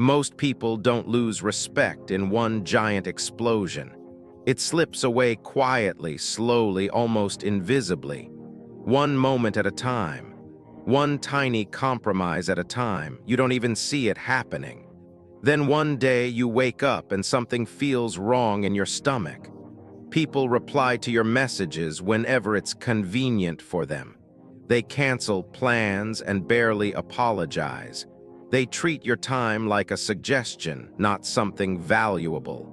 Most people don't lose respect in one giant explosion. It slips away quietly, slowly, almost invisibly. One moment at a time. One tiny compromise at a time. You don't even see it happening. Then one day you wake up and something feels wrong in your stomach. People reply to your messages whenever it's convenient for them. They cancel plans and barely apologize. They treat your time like a suggestion, not something valuable.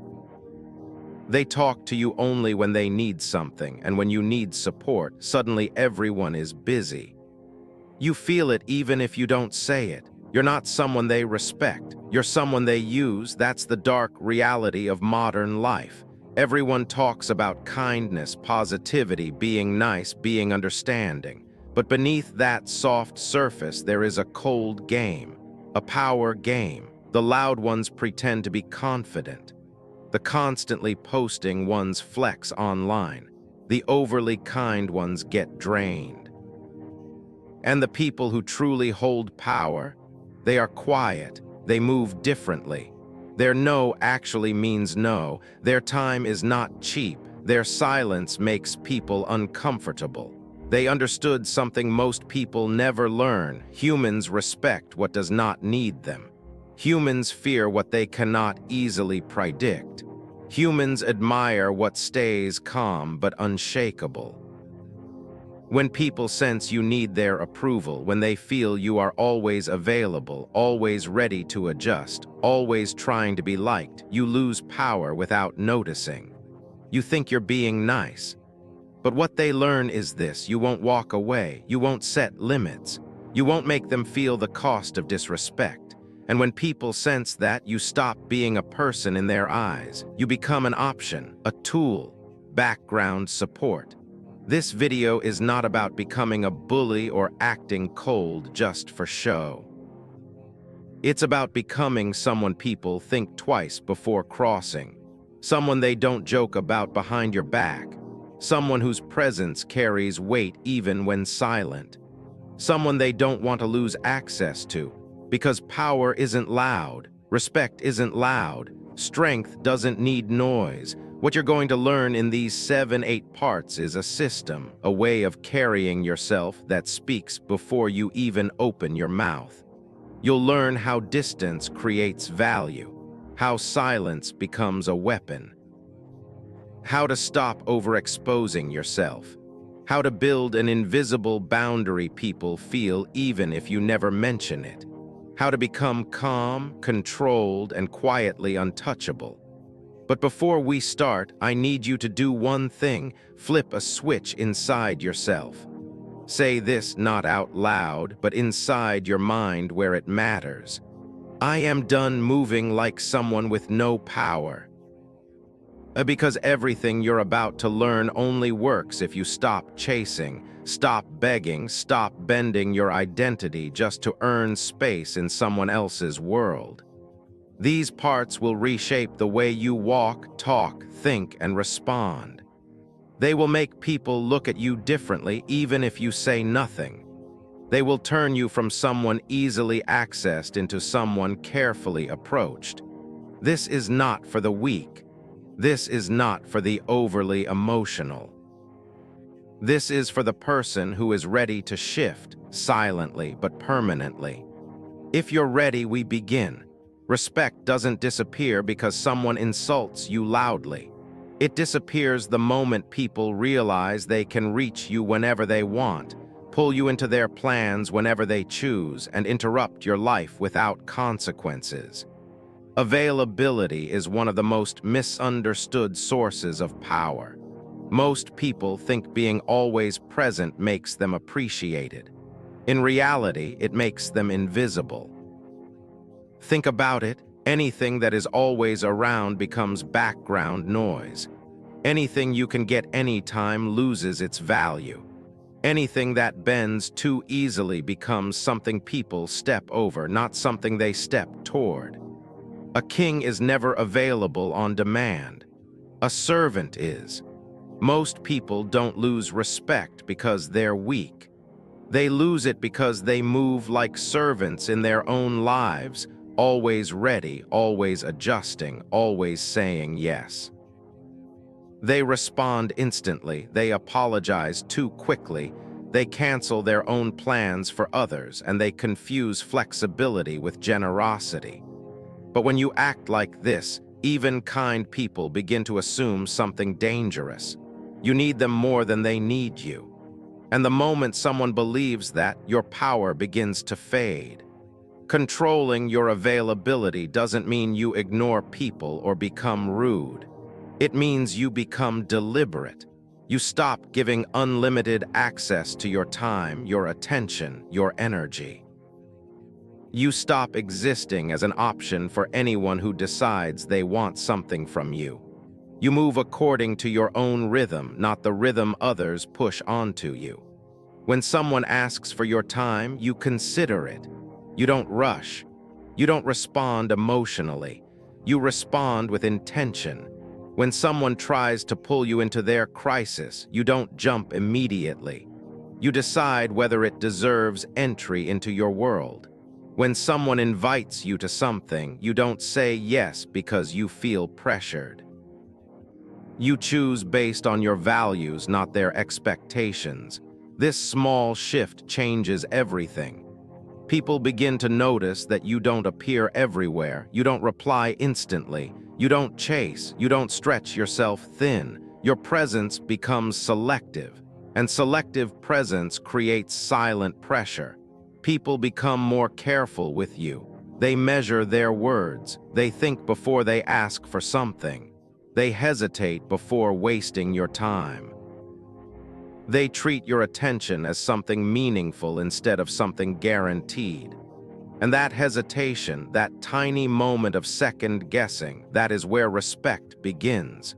They talk to you only when they need something, and when you need support, suddenly everyone is busy. You feel it even if you don't say it. You're not someone they respect. You're someone they use. That's the dark reality of modern life. Everyone talks about kindness, positivity, being nice, being understanding. But beneath that soft surface, there is a cold game, a power game. The loud ones pretend to be confident. The constantly posting ones flex online. The overly kind ones get drained. And the people who truly hold power, they are quiet. They move differently. Their no actually means no. Their time is not cheap. Their silence makes people uncomfortable. They understood something most people never learn. Humans respect what does not need them. Humans fear what they cannot easily predict. Humans admire what stays calm but unshakable. When people sense you need their approval, when they feel you are always available, always ready to adjust, always trying to be liked, you lose power without noticing. You think you're being nice. But what they learn is this: you won't walk away, you won't set limits, you won't make them feel the cost of disrespect. And when people sense that, you stop being a person in their eyes. You become an option, a tool, background support. This video is not about becoming a bully or acting cold just for show. It's about becoming someone people think twice before crossing, someone they don't joke about behind your back, someone whose presence carries weight even when silent, someone they don't want to lose access to, because power isn't loud, respect isn't loud, strength doesn't need noise. What you're going to learn in these 7-8 parts is a system, a way of carrying yourself that speaks before you even open your mouth. You'll learn how distance creates value, how silence becomes a weapon, how to stop overexposing yourself, how to build an invisible boundary people feel even if you never mention it, how to become calm, controlled, and quietly untouchable. But before we start, I need you to do one thing: flip a switch inside yourself. Say this not out loud, but inside your mind where it matters. I am done moving like someone with no power. Because everything you're about to learn only works if you stop chasing, stop begging, stop bending your identity just to earn space in someone else's world. These parts will reshape the way you walk, talk, think, and respond. They will make people look at you differently even if you say nothing. They will turn you from someone easily accessed into someone carefully approached. This is not for the weak. This is not for the overly emotional. This is for the person who is ready to shift, silently but permanently. If you're ready, we begin. Respect doesn't disappear because someone insults you loudly. It disappears the moment people realize they can reach you whenever they want, pull you into their plans whenever they choose, and interrupt your life without consequences. Availability is one of the most misunderstood sources of power. Most people think being always present makes them appreciated. In reality, it makes them invisible. Think about it. Anything that is always around becomes background noise. Anything you can get anytime loses its value. Anything that bends too easily becomes something people step over, not something they step toward. A king is never available on demand. A servant is. Most people don't lose respect because they're weak. They lose it because they move like servants in their own lives, always ready, always adjusting, always saying yes. They respond instantly, they apologize too quickly, they cancel their own plans for others, and they confuse flexibility with generosity. But when you act like this, even kind people begin to assume something dangerous. You need them more than they need you. And the moment someone believes that, your power begins to fade. Controlling your availability doesn't mean you ignore people or become rude. It means you become deliberate. You stop giving unlimited access to your time, your attention, your energy. You stop existing as an option for anyone who decides they want something from you. You move according to your own rhythm, not the rhythm others push onto you. When someone asks for your time, you consider it. You don't rush. You don't respond emotionally. You respond with intention. When someone tries to pull you into their crisis, you don't jump immediately. You decide whether it deserves entry into your world. When someone invites you to something, you don't say yes because you feel pressured. You choose based on your values, not their expectations. This small shift changes everything. People begin to notice that you don't appear everywhere, you don't reply instantly, you don't chase, you don't stretch yourself thin. Your presence becomes selective, and selective presence creates silent pressure. People become more careful with you. They measure their words. They think before they ask for something. They hesitate before wasting your time. They treat your attention as something meaningful instead of something guaranteed. And that hesitation, that tiny moment of second guessing, that is where respect begins.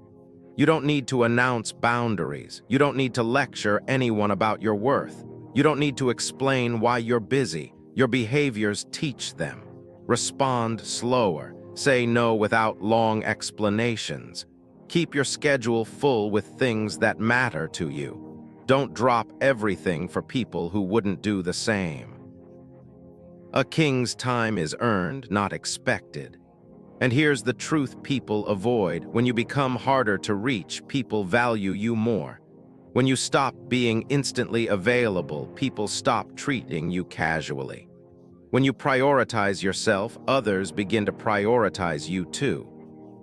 You don't need to announce boundaries. You don't need to lecture anyone about your worth. You don't need to explain why you're busy. Your behaviors teach them. Respond slower. Say no without long explanations. Keep your schedule full with things that matter to you. Don't drop everything for people who wouldn't do the same. A king's time is earned, not expected. And here's the truth people avoid. When you become harder to reach, people value you more. When you stop being instantly available, people stop treating you casually. When you prioritize yourself, others begin to prioritize you too.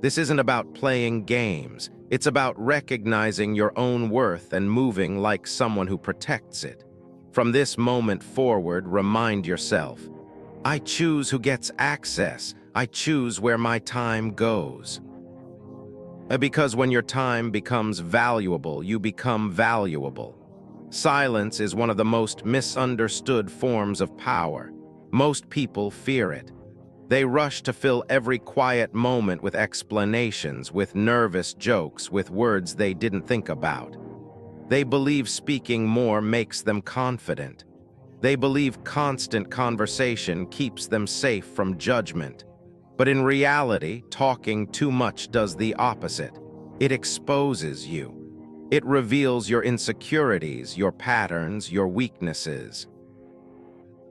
This isn't about playing games. It's about recognizing your own worth and moving like someone who protects it. From this moment forward, remind yourself, I choose who gets access. I choose where my time goes. Because when your time becomes valuable, you become valuable. Silence is one of the most misunderstood forms of power. Most people fear it. They rush to fill every quiet moment with explanations, with nervous jokes, with words they didn't think about. They believe speaking more makes them confident. They believe constant conversation keeps them safe from judgment. But in reality, talking too much does the opposite. It exposes you. It reveals your insecurities, your patterns, your weaknesses.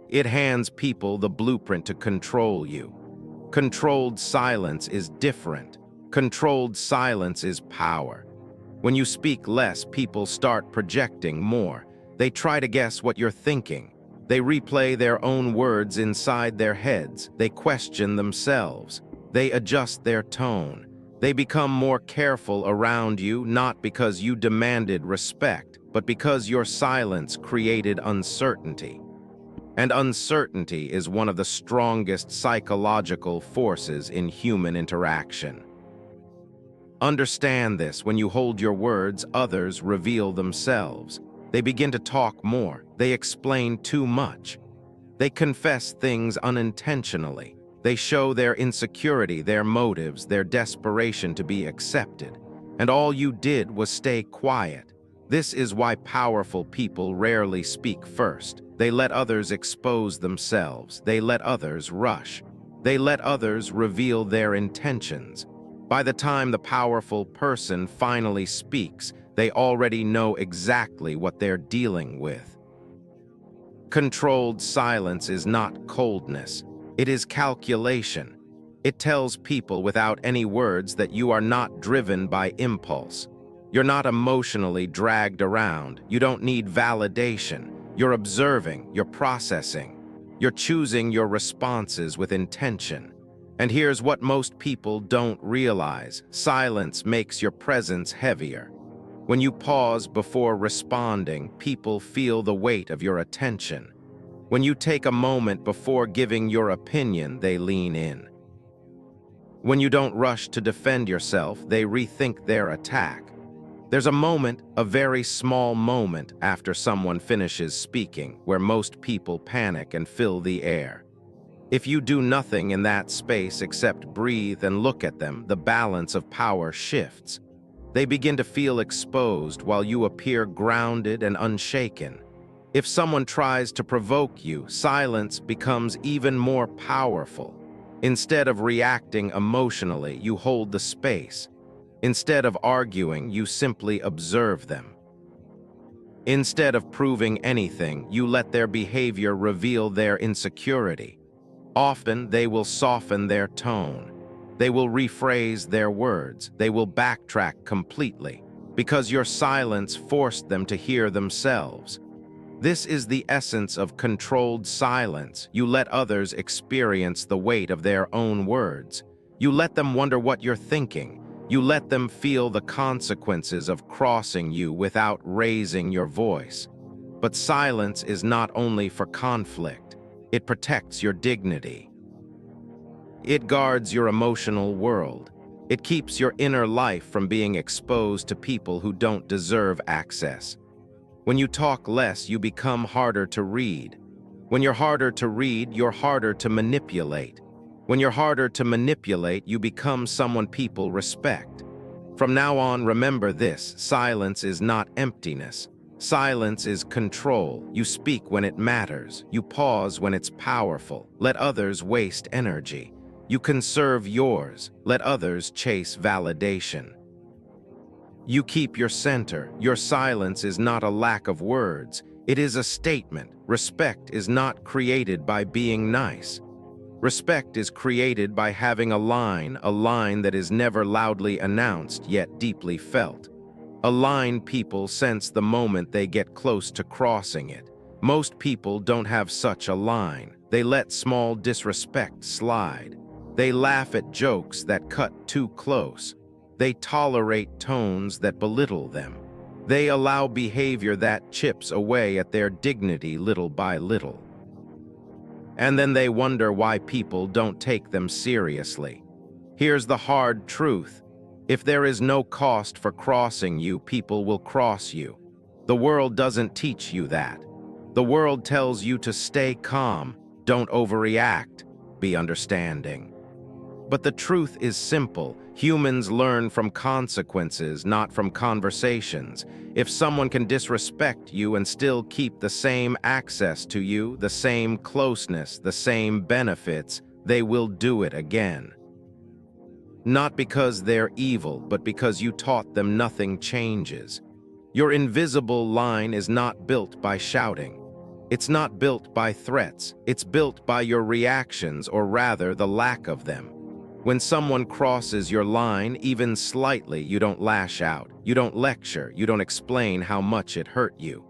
It hands people the blueprint to control you. Controlled silence is different. Controlled silence is power. When you speak less, people start projecting more. They try to guess what you're thinking. They replay their own words inside their heads. They question themselves. They adjust their tone. They become more careful around you, not because you demanded respect, but because your silence created uncertainty. And uncertainty is one of the strongest psychological forces in human interaction. Understand this: when you hold your words, others reveal themselves. They begin to talk more. They explain too much. They confess things unintentionally. They show their insecurity, their motives, their desperation to be accepted. And all you did was stay quiet. This is why powerful people rarely speak first. They let others expose themselves. They let others rush. They let others reveal their intentions. By the time the powerful person finally speaks, they already know exactly what they're dealing with. Controlled silence is not coldness. It is calculation. It tells people without any words that you are not driven by impulse. You're not emotionally dragged around. You don't need validation. You're observing, you're processing. You're choosing your responses with intention. And here's what most people don't realize. Silence makes your presence heavier. When you pause before responding, people feel the weight of your attention. When you take a moment before giving your opinion, they lean in. When you don't rush to defend yourself, they rethink their attack. There's a moment, a very small moment, after someone finishes speaking, where most people panic and fill the air. If you do nothing in that space except breathe and look at them, the balance of power shifts. They begin to feel exposed while you appear grounded and unshaken. If someone tries to provoke you, silence becomes even more powerful. Instead of reacting emotionally, you hold the space. Instead of arguing, you simply observe them. Instead of proving anything, you let their behavior reveal their insecurity. Often, they will soften their tone. They will rephrase their words. They will backtrack completely, because your silence forced them to hear themselves. This is the essence of controlled silence. You let others experience the weight of their own words. You let them wonder what you're thinking. You let them feel the consequences of crossing you without raising your voice. But silence is not only for conflict. It protects your dignity. It guards your emotional world. It keeps your inner life from being exposed to people who don't deserve access. When you talk less, you become harder to read. When you're harder to read, you're harder to manipulate. When you're harder to manipulate, you become someone people respect. From now on, remember this: silence is not emptiness. Silence is control. You speak when it matters. You pause when it's powerful. Let others waste energy. You conserve yours. Let others chase validation. You keep your center. Your silence is not a lack of words. It is a statement. Respect is not created by being nice. Respect is created by having a line that is never loudly announced yet deeply felt. A line people sense the moment they get close to crossing it. Most people don't have such a line. They let small disrespect slide. They laugh at jokes that cut too close. They tolerate tones that belittle them. They allow behavior that chips away at their dignity little by little. And then they wonder why people don't take them seriously. Here's the hard truth. If there is no cost for crossing you, people will cross you. The world doesn't teach you that. The world tells you to stay calm, don't overreact, be understanding. But the truth is simple. Humans learn from consequences, not from conversations. If someone can disrespect you and still keep the same access to you, the same closeness, the same benefits, they will do it again. Not because they're evil, but because you taught them nothing changes. Your invisible line is not built by shouting. It's not built by threats. It's built by your reactions, or rather, the lack of them. When someone crosses your line, even slightly, you don't lash out. You don't lecture. You don't explain how much it hurt you.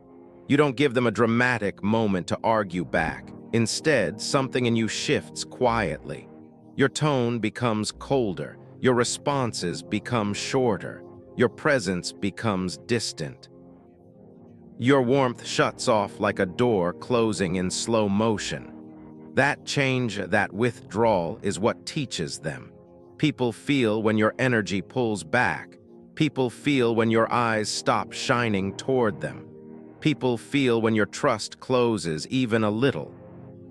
You don't give them a dramatic moment to argue back. Instead, something in you shifts quietly. Your tone becomes colder. Your responses become shorter. Your presence becomes distant. Your warmth shuts off like a door closing in slow motion. That change, that withdrawal, is what teaches them. People feel when your energy pulls back. People feel when your eyes stop shining toward them. People feel when your trust closes even a little.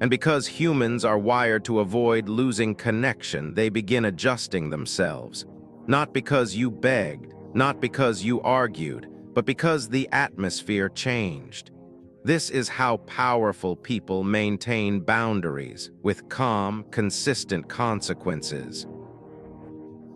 And because humans are wired to avoid losing connection, they begin adjusting themselves. Not because you begged, not because you argued, but because the atmosphere changed. This is how powerful people maintain boundaries, with calm, consistent consequences.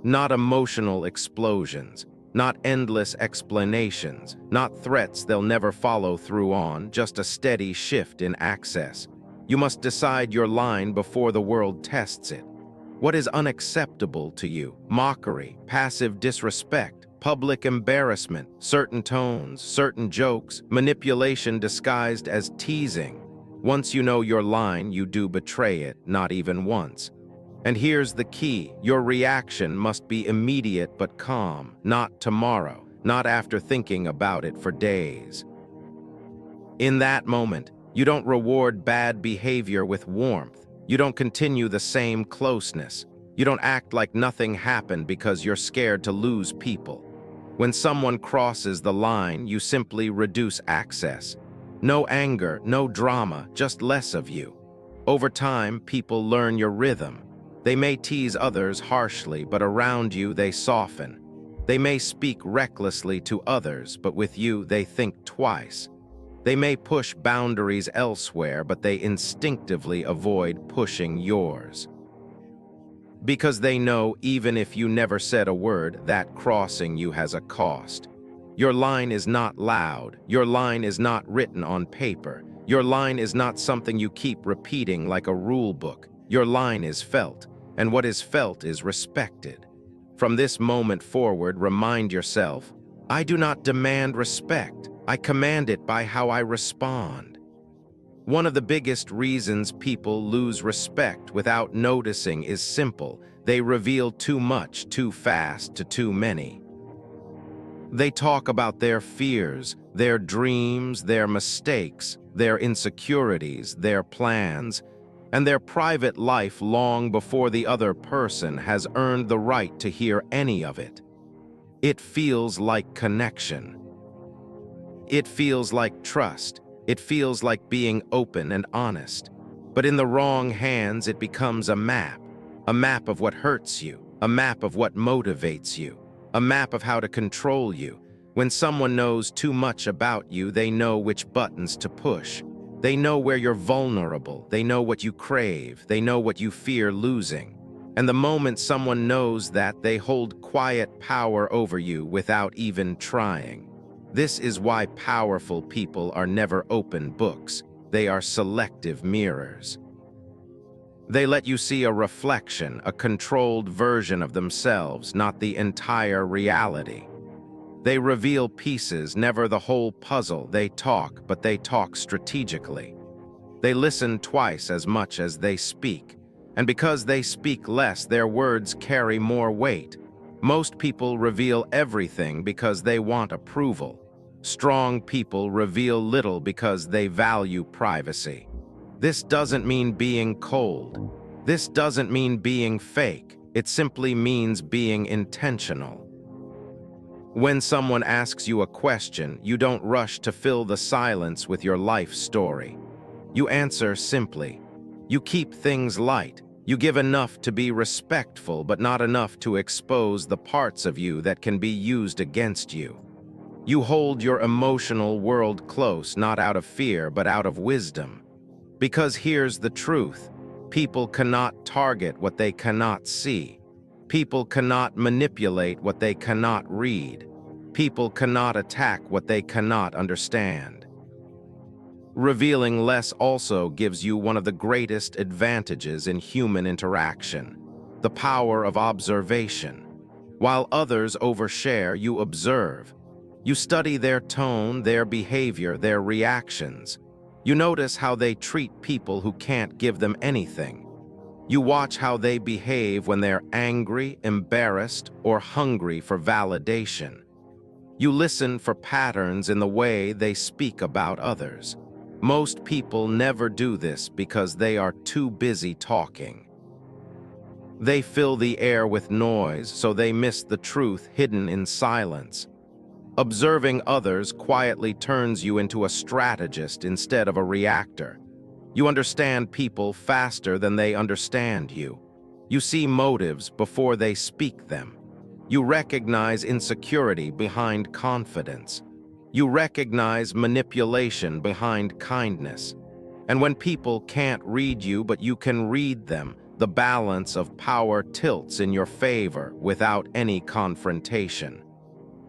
Not emotional explosions, not endless explanations, not threats they'll never follow through on, just a steady shift in access. You must decide your line before the world tests it. What is unacceptable to you? Mockery, passive disrespect, public embarrassment, certain tones, certain jokes, manipulation disguised as teasing. Once you know your line, you do betray it, not even once. And here's the key: your reaction must be immediate but calm, not tomorrow, not after thinking about it for days. In that moment, you don't reward bad behavior with warmth. You don't continue the same closeness. You don't act like nothing happened because you're scared to lose people. When someone crosses the line, you simply reduce access. No anger, no drama, just less of you. Over time, people learn your rhythm. They may tease others harshly, but around you they soften. They may speak recklessly to others, but with you they think twice. They may push boundaries elsewhere, but they instinctively avoid pushing yours. Because they know even if you never said a word, that crossing you has a cost. Your line is not loud. Your line is not written on paper. Your line is not something you keep repeating like a rule book. Your line is felt, and what is felt is respected. From this moment forward, remind yourself, I do not demand respect. I command it by how I respond. One of the biggest reasons people lose respect without noticing is simple. They reveal too much too fast to too many. They talk about their fears, their dreams, their mistakes, their insecurities, their plans, and their private life long before the other person has earned the right to hear any of it. It feels like connection. It feels like trust. It feels like being open and honest. But in the wrong hands, it becomes a map of what hurts you, a map of what motivates you, a map of how to control you. When someone knows too much about you, they know which buttons to push. They know where you're vulnerable. They know what you crave. They know what you fear losing. And the moment someone knows that, they hold quiet power over you without even trying. This is why powerful people are never open books. They are selective mirrors. They let you see a reflection, a controlled version of themselves, not the entire reality. They reveal pieces, never the whole puzzle. They talk, but they talk strategically. They listen twice as much as they speak. And because they speak less, their words carry more weight. Most people reveal everything because they want approval. Strong people reveal little because they value privacy. This doesn't mean being cold. This doesn't mean being fake. It simply means being intentional. When someone asks you a question, you don't rush to fill the silence with your life story. You answer simply. You keep things light. You give enough to be respectful, but not enough to expose the parts of you that can be used against you. You hold your emotional world close, not out of fear, but out of wisdom. Because here's the truth: people cannot target what they cannot see. People cannot manipulate what they cannot read. People cannot attack what they cannot understand. Revealing less also gives you one of the greatest advantages in human interaction: the power of observation. While others overshare, you observe. You study their tone, their behavior, their reactions. You notice how they treat people who can't give them anything. You watch how they behave when they're angry, embarrassed, or hungry for validation. You listen for patterns in the way they speak about others. Most people never do this because they are too busy talking. They fill the air with noise, so they miss the truth hidden in silence. Observing others quietly turns you into a strategist instead of a reactor. You understand people faster than they understand you. You see motives before they speak them. You recognize insecurity behind confidence. You recognize manipulation behind kindness. And when people can't read you but you can read them, the balance of power tilts in your favor without any confrontation.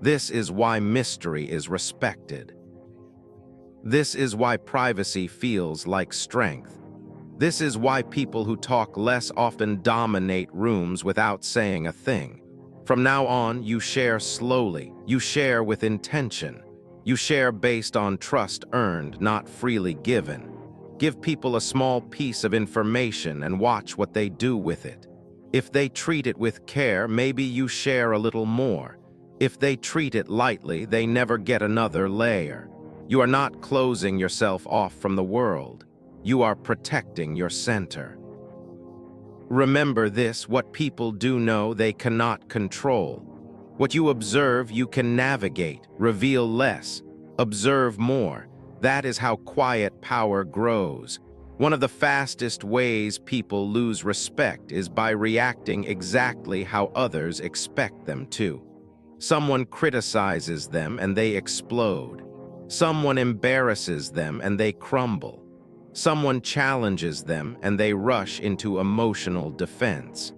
This is why mystery is respected. This is why privacy feels like strength. This is why people who talk less often dominate rooms without saying a thing. From now on, you share slowly. You share with intention. You share based on trust earned, not freely given. Give people a small piece of information and watch what they do with it. If they treat it with care, maybe you share a little more. If they treat it lightly, they never get another layer. You are not closing yourself off from the world. You are protecting your center. Remember this: what people do know they cannot control. What you observe, you can navigate. Reveal less. Observe more. That is how quiet power grows. One of the fastest ways people lose respect is by reacting exactly how others expect them to. Someone criticizes them and they explode. Someone embarrasses them and they crumble. Someone challenges them and they rush into emotional defense.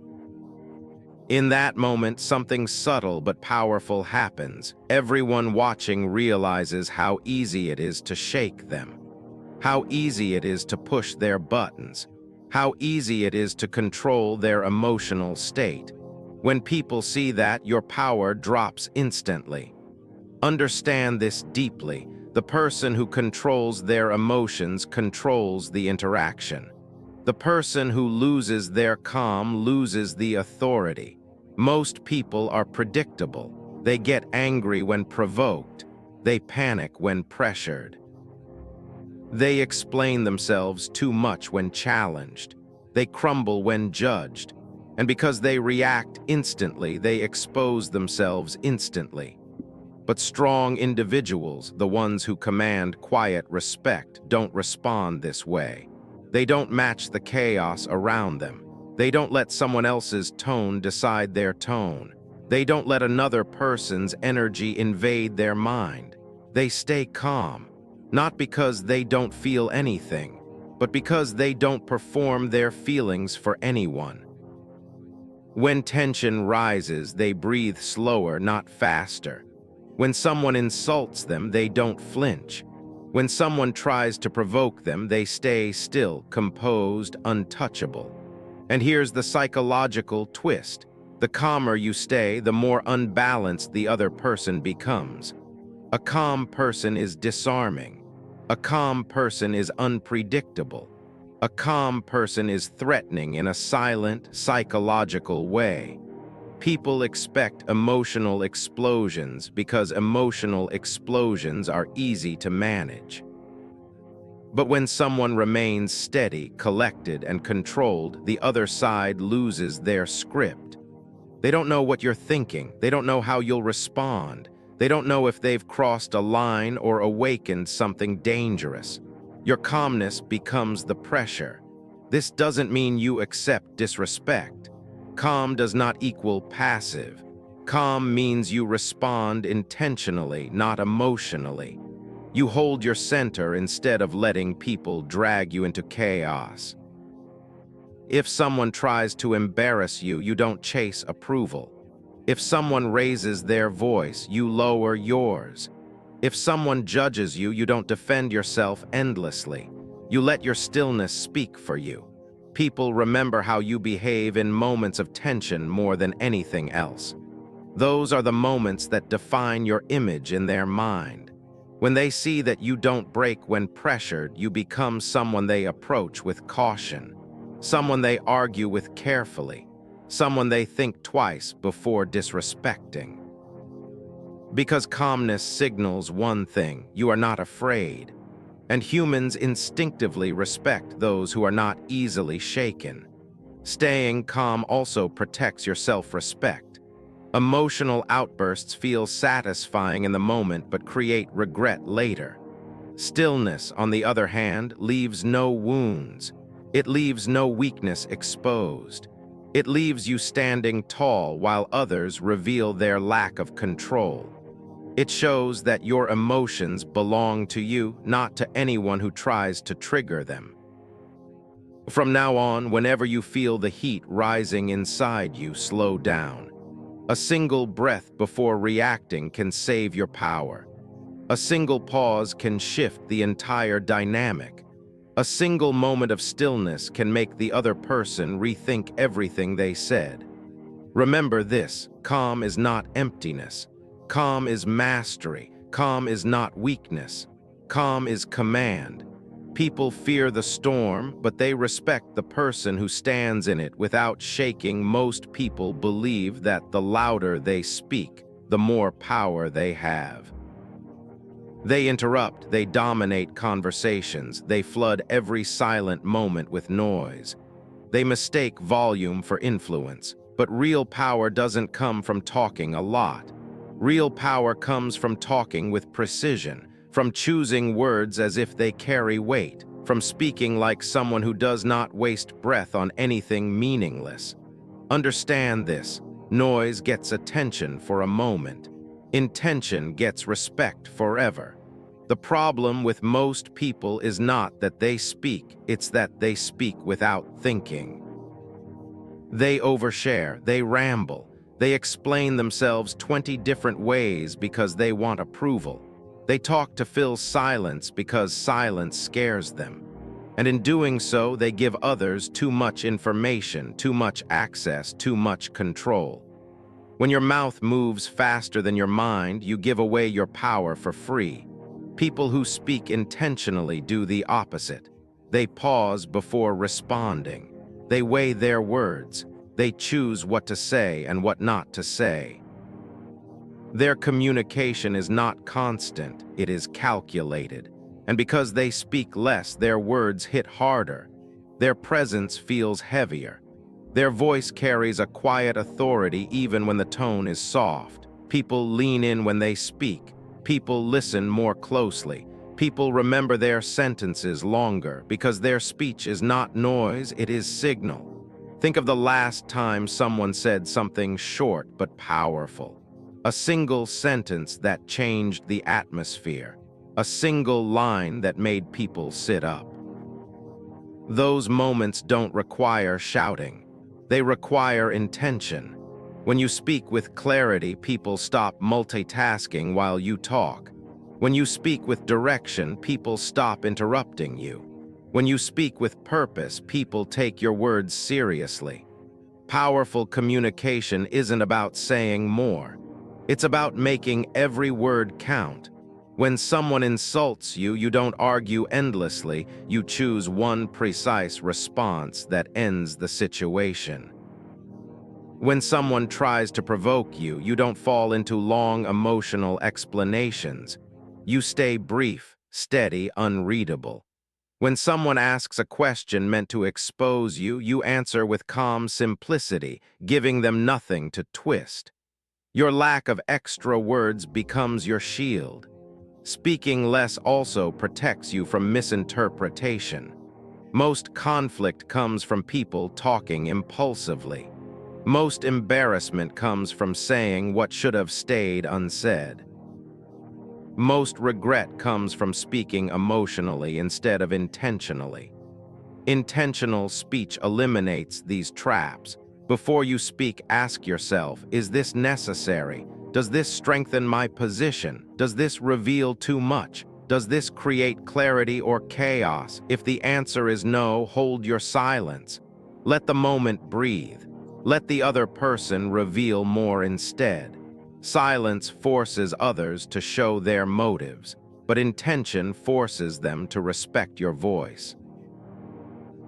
In that moment, something subtle but powerful happens. Everyone watching realizes how easy it is to shake them, how easy it is to push their buttons, how easy it is to control their emotional state. When people see that, your power drops instantly. Understand this deeply. The person who controls their emotions controls the interaction. The person who loses their calm loses the authority. Most people are predictable. They get angry when provoked. They panic when pressured. They explain themselves too much when challenged. They crumble when judged. And because they react instantly, they expose themselves instantly. But strong individuals, the ones who command quiet respect, don't respond this way. They don't match the chaos around them. They don't let someone else's tone decide their tone. They don't let another person's energy invade their mind. They stay calm, not because they don't feel anything, but because they don't perform their feelings for anyone. When tension rises, they breathe slower, not faster. When someone insults them, they don't flinch. When someone tries to provoke them, they stay still, composed, untouchable. And here's the psychological twist. The calmer you stay, the more unbalanced the other person becomes. A calm person is disarming. A calm person is unpredictable. A calm person is threatening in a silent, psychological way. People expect emotional explosions because emotional explosions are easy to manage. But when someone remains steady, collected, and controlled, the other side loses their script. They don't know what you're thinking. They don't know how you'll respond. They don't know if they've crossed a line or awakened something dangerous. Your calmness becomes the pressure. This doesn't mean you accept disrespect. Calm does not equal passive. Calm means you respond intentionally, not emotionally. You hold your center instead of letting people drag you into chaos. If someone tries to embarrass you, you don't chase approval. If someone raises their voice, you lower yours. If someone judges you, you don't defend yourself endlessly. You let your stillness speak for you. People remember how you behave in moments of tension more than anything else. Those are the moments that define your image in their mind. When they see that you don't break when pressured, you become someone they approach with caution, someone they argue with carefully, someone they think twice before disrespecting. Because calmness signals one thing: you are not afraid. And humans instinctively respect those who are not easily shaken. Staying calm also protects your self-respect. Emotional outbursts feel satisfying in the moment but create regret later. Stillness, on the other hand, leaves no wounds. It leaves no weakness exposed. It leaves you standing tall while others reveal their lack of control. It shows that your emotions belong to you, not to anyone who tries to trigger them. From now on, whenever you feel the heat rising inside you, slow down. A single breath before reacting can save your power. A single pause can shift the entire dynamic. A single moment of stillness can make the other person rethink everything they said. Remember this: calm is not emptiness. Calm is mastery. Calm is not weakness. Calm is command. People fear the storm, but they respect the person who stands in it without shaking. Most people believe that the louder they speak, the more power they have. They interrupt, they dominate conversations, they flood every silent moment with noise. They mistake volume for influence, but real power doesn't come from talking a lot. Real power comes from talking with precision, from choosing words as if they carry weight, from speaking like someone who does not waste breath on anything meaningless. Understand this: noise gets attention for a moment. Intention gets respect forever. The problem with most people is not that they speak, it's that they speak without thinking. They overshare, they ramble, they explain themselves 20 different ways because they want approval. They talk to fill silence because silence scares them. And in doing so, they give others too much information, too much access, too much control. When your mouth moves faster than your mind, you give away your power for free. People who speak intentionally do the opposite. They pause before responding. They weigh their words. They choose what to say and what not to say. Their communication is not constant, it is calculated. And because they speak less, their words hit harder. Their presence feels heavier. Their voice carries a quiet authority even when the tone is soft. People lean in when they speak. People listen more closely. People remember their sentences longer because their speech is not noise, it is signal. Think of the last time someone said something short but powerful. A single sentence that changed the atmosphere. A single line that made people sit up. Those moments don't require shouting. They require intention. When you speak with clarity, people stop multitasking while you talk. When you speak with direction, people stop interrupting you. When you speak with purpose, people take your words seriously. Powerful communication isn't about saying more. It's about making every word count. When someone insults you, you don't argue endlessly. You choose one precise response that ends the situation. When someone tries to provoke you, you don't fall into long emotional explanations. You stay brief, steady, unreadable. When someone asks a question meant to expose you, you answer with calm simplicity, giving them nothing to twist. Your lack of extra words becomes your shield. Speaking less also protects you from misinterpretation. Most conflict comes from people talking impulsively. Most embarrassment comes from saying what should have stayed unsaid. Most regret comes from speaking emotionally instead of intentionally. Intentional speech eliminates these traps. Before you speak, ask yourself, is this necessary? Does this strengthen my position? Does this reveal too much? Does this create clarity or chaos? If the answer is no, hold your silence. Let the moment breathe. Let the other person reveal more instead. Silence forces others to show their motives, but intention forces them to respect your voice.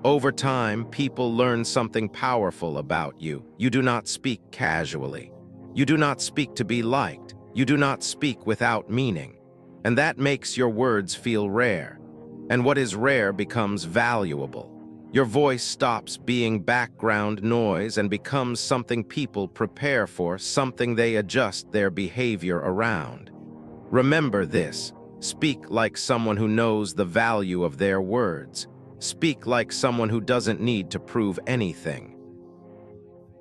Over time, people learn something powerful about you. You do not speak casually. You do not speak to be liked. You do not speak without meaning. And that makes your words feel rare. And what is rare becomes valuable. Your voice stops being background noise and becomes something people prepare for, something they adjust their behavior around. Remember this: speak like someone who knows the value of their words. Speak like someone who doesn't need to prove anything.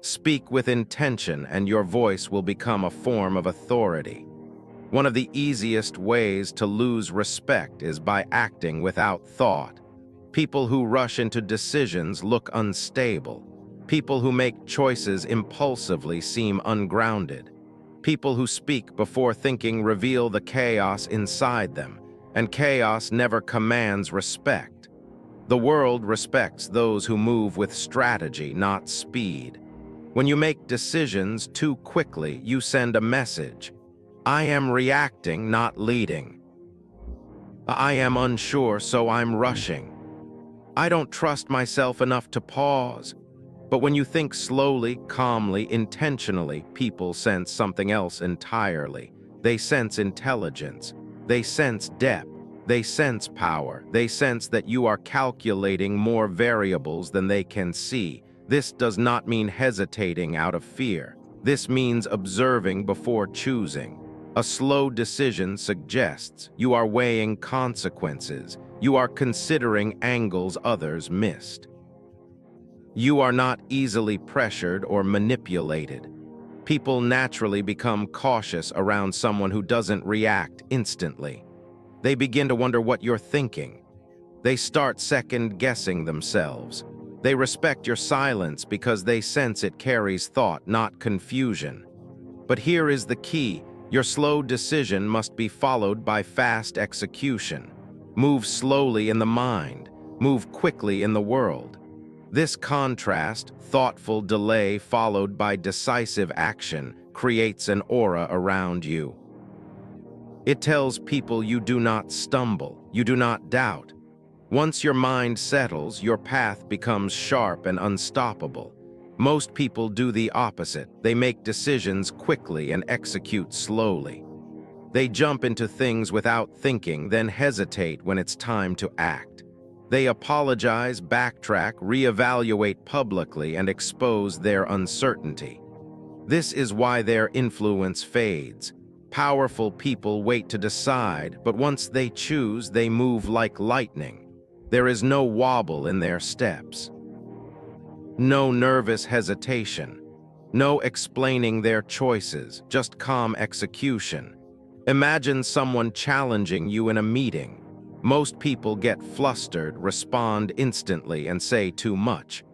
Speak with intention and your voice will become a form of authority. One of the easiest ways to lose respect is by acting without thought. People who rush into decisions look unstable. People who make choices impulsively seem ungrounded. People who speak before thinking reveal the chaos inside them, and chaos never commands respect. The world respects those who move with strategy, not speed. When you make decisions too quickly, you send a message. I am reacting, not leading. I am unsure, so I'm rushing. I don't trust myself enough to pause. But when you think slowly, calmly, intentionally, people sense something else entirely. They sense intelligence. They sense depth. They sense power. They sense that you are calculating more variables than they can see. This does not mean hesitating out of fear. This means observing before choosing. A slow decision suggests you are weighing consequences. You are considering angles others missed. You are not easily pressured or manipulated. People naturally become cautious around someone who doesn't react instantly. They begin to wonder what you're thinking. They start second-guessing themselves. They respect your silence because they sense it carries thought, not confusion. But here is the key. Your slow decision must be followed by fast execution. Move slowly in the mind. Move quickly in the world. This contrast, thoughtful delay followed by decisive action, creates an aura around you. It tells people you do not stumble, you do not doubt. Once your mind settles, your path becomes sharp and unstoppable. Most people do the opposite. They make decisions quickly and execute slowly. They jump into things without thinking, then hesitate when it's time to act. They apologize, backtrack, reevaluate publicly, and expose their uncertainty. This is why their influence fades. Powerful people wait to decide, but once they choose, they move like lightning. There is no wobble in their steps. No nervous hesitation. No explaining their choices, just calm execution. Imagine someone challenging you in a meeting. Most people get flustered, respond instantly, and say too much.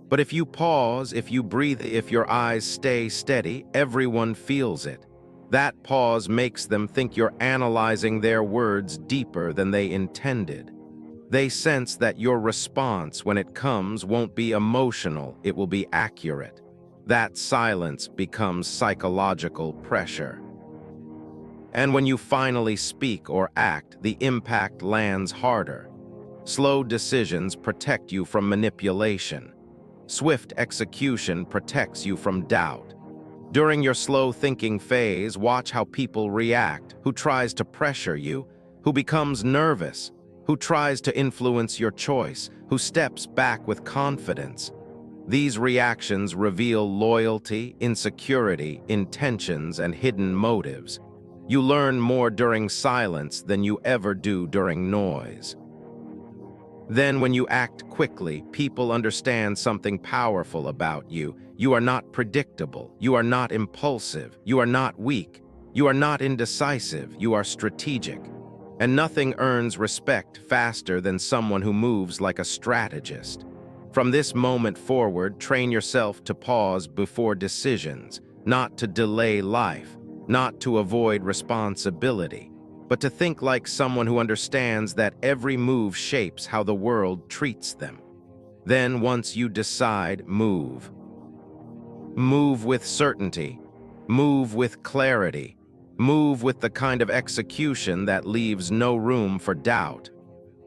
But if you pause, if you breathe, if your eyes stay steady, everyone feels it. That pause makes them think you're analyzing their words deeper than they intended. They sense that your response, when it comes, won't be emotional, it will be accurate. That silence becomes psychological pressure. And when you finally speak or act, the impact lands harder. Slow decisions protect you from manipulation. Swift execution protects you from doubt. During your slow thinking phase, watch how people react, who tries to pressure you, who becomes nervous, who tries to influence your choice, who steps back with confidence. These reactions reveal loyalty, insecurity, intentions, and hidden motives. You learn more during silence than you ever do during noise. Then when you act quickly, people understand something powerful about you. You are not predictable. You are not impulsive. You are not weak. You are not indecisive. You are strategic. And nothing earns respect faster than someone who moves like a strategist. From this moment forward, train yourself to pause before decisions, not to delay life, not to avoid responsibility, but to think like someone who understands that every move shapes how the world treats them. Then, once you decide, move. Move with certainty. Move with clarity. Move with the kind of execution that leaves no room for doubt.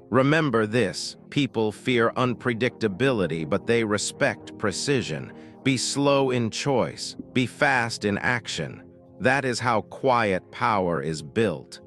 Remember this: people fear unpredictability, but they respect precision. Be slow in choice. Be fast in action. That is how quiet power is built.